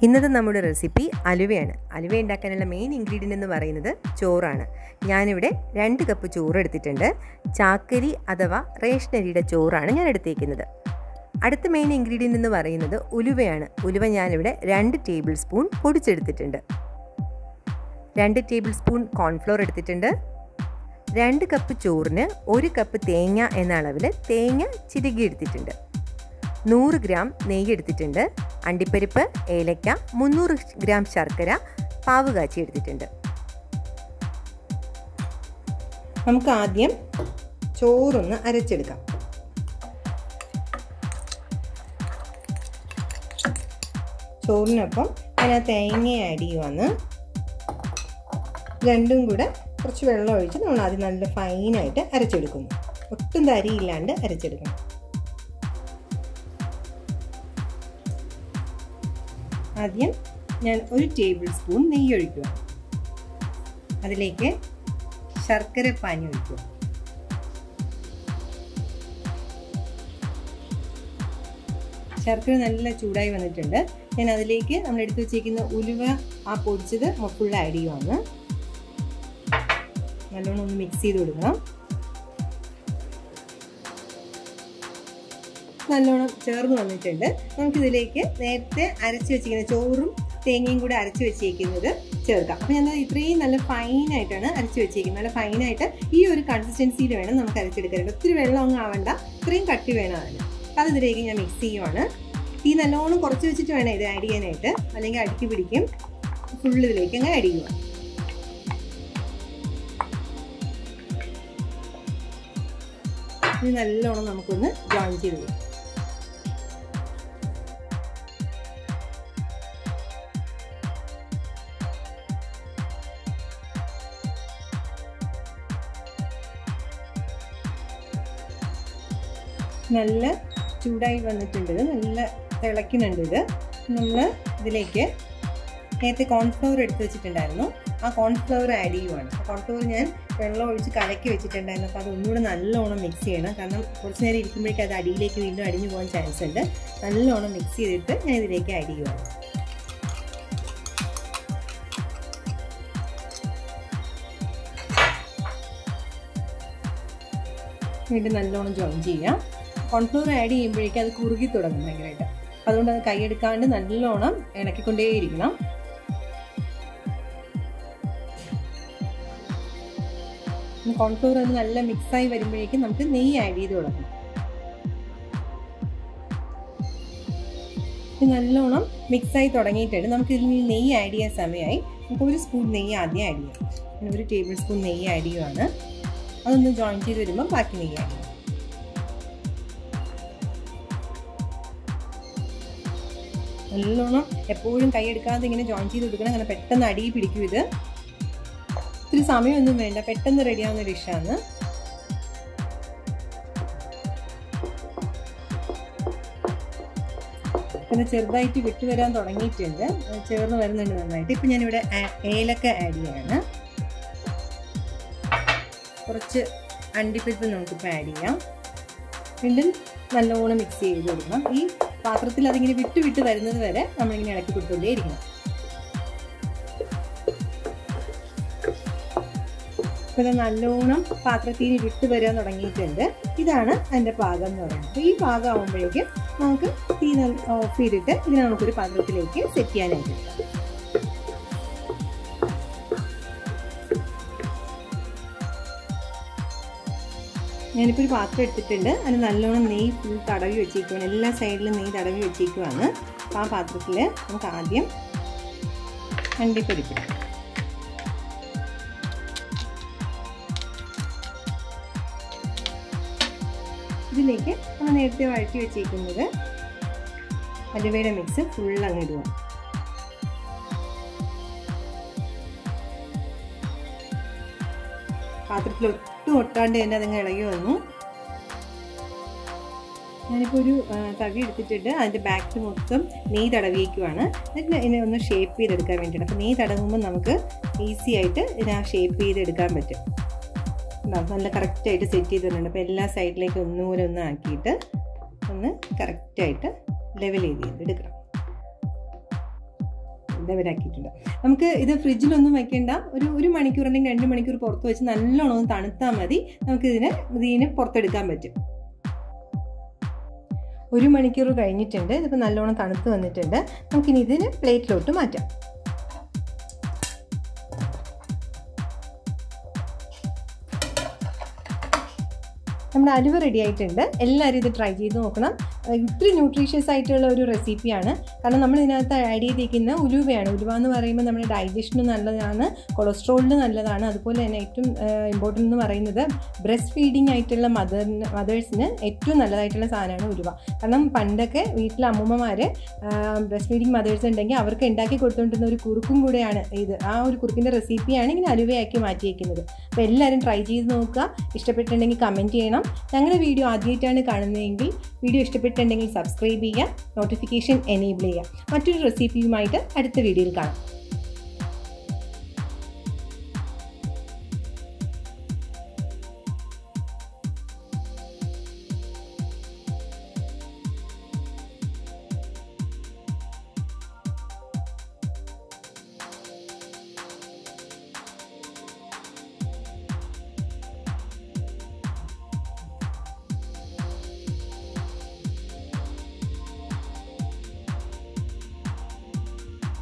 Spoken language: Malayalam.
ഇന്നത്തെ നമ്മുടെ റെസിപ്പി അലുവയാണ്. അലുവ ഉണ്ടാക്കാനുള്ള മെയിൻ ഇൻഗ്രീഡിയൻ്റ് എന്ന് പറയുന്നത് ചോറാണ്. ഞാനിവിടെ 2 കപ്പ് ചോറ് എടുത്തിട്ടുണ്ട്. ചാക്കരി അഥവാ റേഷൻ അരിയുടെ ചോറാണ് ഞാൻ എടുത്തേക്കുന്നത്. അടുത്ത മെയിൻ ഇൻഗ്രീഡിയൻ്റ് എന്ന് പറയുന്നത് ഉലുവയാണ്. ഉലുവ ഞാനിവിടെ 2 ടേബിൾ സ്പൂൺ പൊടിച്ചെടുത്തിട്ടുണ്ട്. 2 ടേബിൾ സ്പൂൺ കോൺഫ്ലോർ എടുത്തിട്ടുണ്ട്. 2 കപ്പ് ചോറിന് 1 കപ്പ് തേങ്ങ എന്ന അളവിൽ തേങ്ങ ചിരകി എടുത്തിട്ടുണ്ട്. 100 ഗ്രാം നെയ്യ് എടുത്തിട്ടുണ്ട്. അണ്ടിപ്പരിപ്പ്, ഏലക്ക, 300 ഗ്രാം ശർക്കര, പാവ് കാച്ചി എടുത്തിട്ടുണ്ട്. നമുക്ക് ആദ്യം ചോറൊന്ന് അരച്ചെടുക്കാം. ചോറിനൊപ്പം ഞാൻ തേങ്ങ ആഡ് ചെയ്യുവാണ്. രണ്ടും കൂടെ കുറച്ച് വെള്ളം ഒഴിച്ച് നമ്മൾ ആദ്യം നല്ല ഫൈനായിട്ട് അരച്ചെടുക്കുന്നു. ഒട്ടും തരിയില്ലാണ്ട് അരച്ചെടുക്കണം. ആദ്യം ഞാൻ 1 ടേബിൾ സ്പൂൺ നെയ്യ് ഒഴിക്കുക. അതിലേക്ക് ശർക്കര പാനി ഒഴിക്കുക. ശർക്കര നല്ല ചൂടായി വന്നിട്ടുണ്ട്. ഞാൻ അതിലേക്ക് നമ്മൾ എടുത്തു വെച്ചിരിക്കുന്ന ഉലുവ പൊടിച്ചത് ഫുൾ ആഡ് ചെയ്യുവാണ്. നല്ലോണം ഒന്ന് മിക്സ് ചെയ്ത് കൊടുക്കണം. നല്ലോണം ചേർന്ന് വന്നിട്ടുണ്ട്. നമുക്കിതിലേക്ക് നേരത്തെ അരച്ച് വെച്ചിരിക്കുന്ന ചോറും തേങ്ങയും കൂടെ അരച്ച് വെച്ചേക്കുന്നത് ചേർക്കാം. അപ്പോൾ ഞാൻ ഇത്രയും നല്ല ഫൈനായിട്ടാണ് അരച്ച് വെച്ചേക്കുന്നത്. നല്ല ഫൈനായിട്ട് ഈ ഒരു കൺസിസ്റ്റൻസിയിൽ വേണം നമുക്ക് അരച്ചെടുക്കാനായിട്ട്. ഒത്തിരി വെള്ളം ഒന്നും ആവണ്ട, ഇത്രയും കട്ടി വേണം അതിന്. അത് ഇതിലേക്ക് ഞാൻ മിക്സ് ചെയ്യുവാണ്. ഈ നല്ലോണം കുറച്ച് വെച്ചിട്ട് വേണം ഇത് ആഡ് ചെയ്യാനായിട്ട്, അല്ലെങ്കിൽ അടുക്കി പിടിക്കും. ഫുള്ള് ഇതിലേക്ക് അങ്ങ് ആഡ് ചെയ്യുക. ഇത് നല്ലോണം നമുക്കൊന്ന് ജോയിൻ ചെയ്ത് കൊടുക്കാം. നല്ല ചൂടായി വന്നിട്ടുണ്ട്. നല്ല തിളയ്ക്കുന്നുണ്ട്. ഇത് നമ്മൾ ഇതിലേക്ക് നേരത്തെ കോൺഫ്ലവർ എടുത്ത് വെച്ചിട്ടുണ്ടായിരുന്നു. ആ കോൺഫ്ലവർ ആഡ് ചെയ്യുവാണ്. കോൺഫ്ലവർ ഞാൻ വെള്ളം ഒഴിച്ച് കലക്കി വെച്ചിട്ടുണ്ടായിരുന്നു. അപ്പോൾ അതൊന്നുകൂടെ നല്ലോണം മിക്സ് ചെയ്യണം. കാരണം കുറച്ച് നേരം ഇരിക്കുമ്പോഴേക്കും അത് അടിയിലേക്ക് വീണ്ടും അടിഞ്ഞു പോകാൻ ചാൻസ് ഉണ്ട്. നല്ലോണം മിക്സ് ചെയ്തിട്ട് ഞാൻ ഇതിലേക്ക് ആഡ് ചെയ്യുവാണ്. വീണ്ടും നല്ലോണം ജോയിൻ ചെയ്യാം. കോൺഫ്ലവർ ആഡ് ചെയ്യുമ്പോഴേക്കും അത് കുറുകി തുടങ്ങും ഭയങ്കരമായിട്ട്. അതുകൊണ്ട് അത് കൈയെടുക്കാണ്ട് നല്ലോണം ഇളക്കിക്കൊണ്ടേയിരിക്കണം. കോൺഫ്ലവർ അത് നല്ല മിക്സായി വരുമ്പോഴേക്കും നമുക്ക് നെയ്യ് ആഡ് ചെയ്ത് കൊടുക്കണം. നല്ലോണം മിക്സായി തുടങ്ങിയിട്ടുണ്ട്. നമുക്ക് ഇതിൽ നെയ്യ് ആഡ് ചെയ്യാൻ സമയമായി. നമുക്ക് 1 സ്പൂൺ നെയ്യ് ആദ്യം ആഡ് ചെയ്യാം. 1 ടേബിൾ സ്പൂൺ നെയ്യ് ആഡ് ചെയ്യുവാണ്. അതൊന്ന് ജോയിൻ ചെയ്ത് വരുമ്പോൾ ബാക്കി നെയ്യ് ആഡ് ചെയ്യും. നല്ലോണം എപ്പോഴും കൈയെടുക്കാതെ ഇങ്ങനെ ജോയിൻ ചെയ്ത് കൊടുക്കണം. അങ്ങനെ പെട്ടെന്ന് അടി പിടിക്കും. ഇത് ഇത്തിരി സമയമൊന്നും വേണ്ട, പെട്ടെന്ന് റെഡിയാവുന്ന ഡിഷാണ്. പിന്നെ ചെറുതായിട്ട് വിട്ടു വരാൻ തുടങ്ങിയിട്ടുണ്ട്. ചേർന്ന് വരുന്നുണ്ട് നന്നായിട്ട്. ഇപ്പം ഞാനിവിടെ ഏലക്ക ആഡ് ചെയ്യാണ്. കുറച്ച് അണ്ടിപ്പരിപ്പ് നമുക്കിപ്പോൾ ആഡ് ചെയ്യാം. വീണ്ടും നല്ലോണം മിക്സ് ചെയ്ത് കൊടുക്കണം. ഈ പാത്രത്തിൽ അതിങ്ങനെ വിട്ട് വരുന്നത് വരെ നമ്മളിങ്ങനെ ഇളക്കി കൊടുത്തുകൊണ്ടേയിരിക്കണം. അപ്പോൾ ഇത് നല്ലോണം പാത്രത്തിൽ വിട്ട് വരാൻ തുടങ്ങിയിട്ടുണ്ട്. ഇതാണ് അതിൻ്റെ പാകം എന്ന് പറയുന്നത്. അപ്പോൾ ഈ പാകം ആകുമ്പോഴേക്കും നമുക്ക് തീ ഓഫ് ചെയ്തിട്ട് ഇതിനെ നമുക്കൊരു പാത്രത്തിലേക്ക് സെറ്റ് ചെയ്യാനായിട്ട് എടുക്കാം. ഞാനിപ്പോൾ ഒരു പാത്രം എടുത്തിട്ടുണ്ട്. അതിന് നല്ലോണം നെയ്യ് ഫുൾ തടവി വെച്ചേക്കുവാണ്. എല്ലാ സൈഡിലും നെയ്യ് തടവി വെച്ചേക്കുവാണ്. അപ്പോൾ ആ പാത്രത്തിൽ നമുക്ക് ആദ്യം അണ്ടിപ്പരിപ്പ്, ഇതിലേക്ക് നമ്മൾ നേരത്തെ വഴറ്റി വെച്ചേക്കുന്നത് അലുവയുടെ മിക്സ് ഫുൾ അങ്ങ് ഇടുക. പാത്രത്തിൽ ഒട്ടും ഒട്ടാണ്ട് തന്നെ അതങ്ങ് ഇളകി വന്നു. ഞാനിപ്പോൾ ഒരു തവി എടുത്തിട്ടുണ്ട്. അതിൻ്റെ ബാക്കിൽ മൊത്തം നെയ്യ് തടവിയേക്കുവാണ്. എന്നിട്ട് ഇതിനെ ഒന്ന് ഷേപ്പ് ചെയ്തെടുക്കാൻ വേണ്ടിയിട്ട്. അപ്പോൾ നെയ്യ് തടവുമ്പോൾ നമുക്ക് ഈസി ആയിട്ട് ഇതിനെ ഷേപ്പ് ചെയ്തെടുക്കാൻ പറ്റും. നല്ല കറക്റ്റായിട്ട് സെറ്റ് ചെയ്തിട്ടുണ്ട്. അപ്പോൾ എല്ലാ സൈഡിലേക്കും ഒന്നുകൂടെ ഒന്ന് ആക്കിയിട്ട് ഒന്ന് കറക്റ്റായിട്ട് ലെവൽ ചെയ്ത് എടുക്കണം. ലെവലാക്കിയിട്ടുണ്ട്. നമുക്ക് ഇത് ഫ്രിഡ്ജിലൊന്നും വെക്കേണ്ട, ഒരു മണിക്കൂർ അല്ലെങ്കിൽ 2 മണിക്കൂർ പുറത്ത് വെച്ച് നല്ലോണം ഒന്ന് തണുത്താൽ മതി. നമുക്ക് ഇതിനെ പുറത്തെടുക്കാൻ പറ്റും. 1 മണിക്കൂർ കഴിഞ്ഞിട്ടുണ്ട്. ഇതിപ്പോൾ നല്ലോണം തണുത്ത് വന്നിട്ടുണ്ട്. നമുക്കിനി ഇതിന് പ്ലേറ്റിലോട്ട് മാറ്റാം. നമ്മുടെ അലുവ റെഡി ആയിട്ടുണ്ട്. എല്ലാവരും ഇത് ട്രൈ ചെയ്ത് നോക്കണം. ഇത്തിരി ന്യൂട്രീഷ്യസ് ആയിട്ടുള്ള ഒരു റെസിപ്പിയാണ്. കാരണം നമ്മൾ ഇതിനകത്ത് ആഡ് ചെയ്തിരിക്കുന്ന ഉലുവയാണ്. ഉലുവ എന്ന് പറയുമ്പോൾ നമ്മുടെ ഡൈജഷന് നല്ലതാണ്, കൊളസ്ട്രോളിന് നല്ലതാണ്. അതുപോലെ തന്നെ ഏറ്റവും ഇമ്പോർട്ടൻ്റ് എന്ന് പറയുന്നത് ബ്രസ്റ്റ് ഫീഡിങ് ആയിട്ടുള്ള മദേഴ്സിന് ഏറ്റവും നല്ലതായിട്ടുള്ള സാധനമാണ് ഉലുവ. കാരണം പണ്ടൊക്കെ വീട്ടിലെ അമ്മൂമ്മമാർ ബ്രസ്റ്റ് ഫീഡിങ് മദേഴ്സ് ഉണ്ടെങ്കിൽ അവർക്ക് ഉണ്ടാക്കി കൊടുത്തുകൊണ്ടിരുന്ന ഒരു കുറുക്കും കൂടെയാണ് ഇത്. ആ ഒരു കുറുക്കിൻ്റെ റെസിപ്പിയാണ് ഇങ്ങനെ അലുവയാക്കി മാറ്റിയേക്കുന്നത്. അപ്പോൾ എല്ലാവരും ട്രൈ ചെയ്ത് നോക്കുക. ഇഷ്ടപ്പെട്ടിട്ടുണ്ടെങ്കിൽ കമൻറ്റ് ചെയ്യണം. ഞങ്ങളുടെ വീഡിയോ ആദ്യമായിട്ടാണ് കാണുന്നതെങ്കിൽ വീഡിയോ ഇഷ്ടപ്പെട്ടിട്ടുണ്ടെങ്കിൽ സബ്സ്ക്രൈബ് ചെയ്യുക, നോട്ടിഫിക്കേഷൻ എനേബിൾ ചെയ്യുക. മറ്റൊരു റെസിപ്പിയുമായിട്ട് അടുത്ത വീഡിയോയിൽ കാണാം.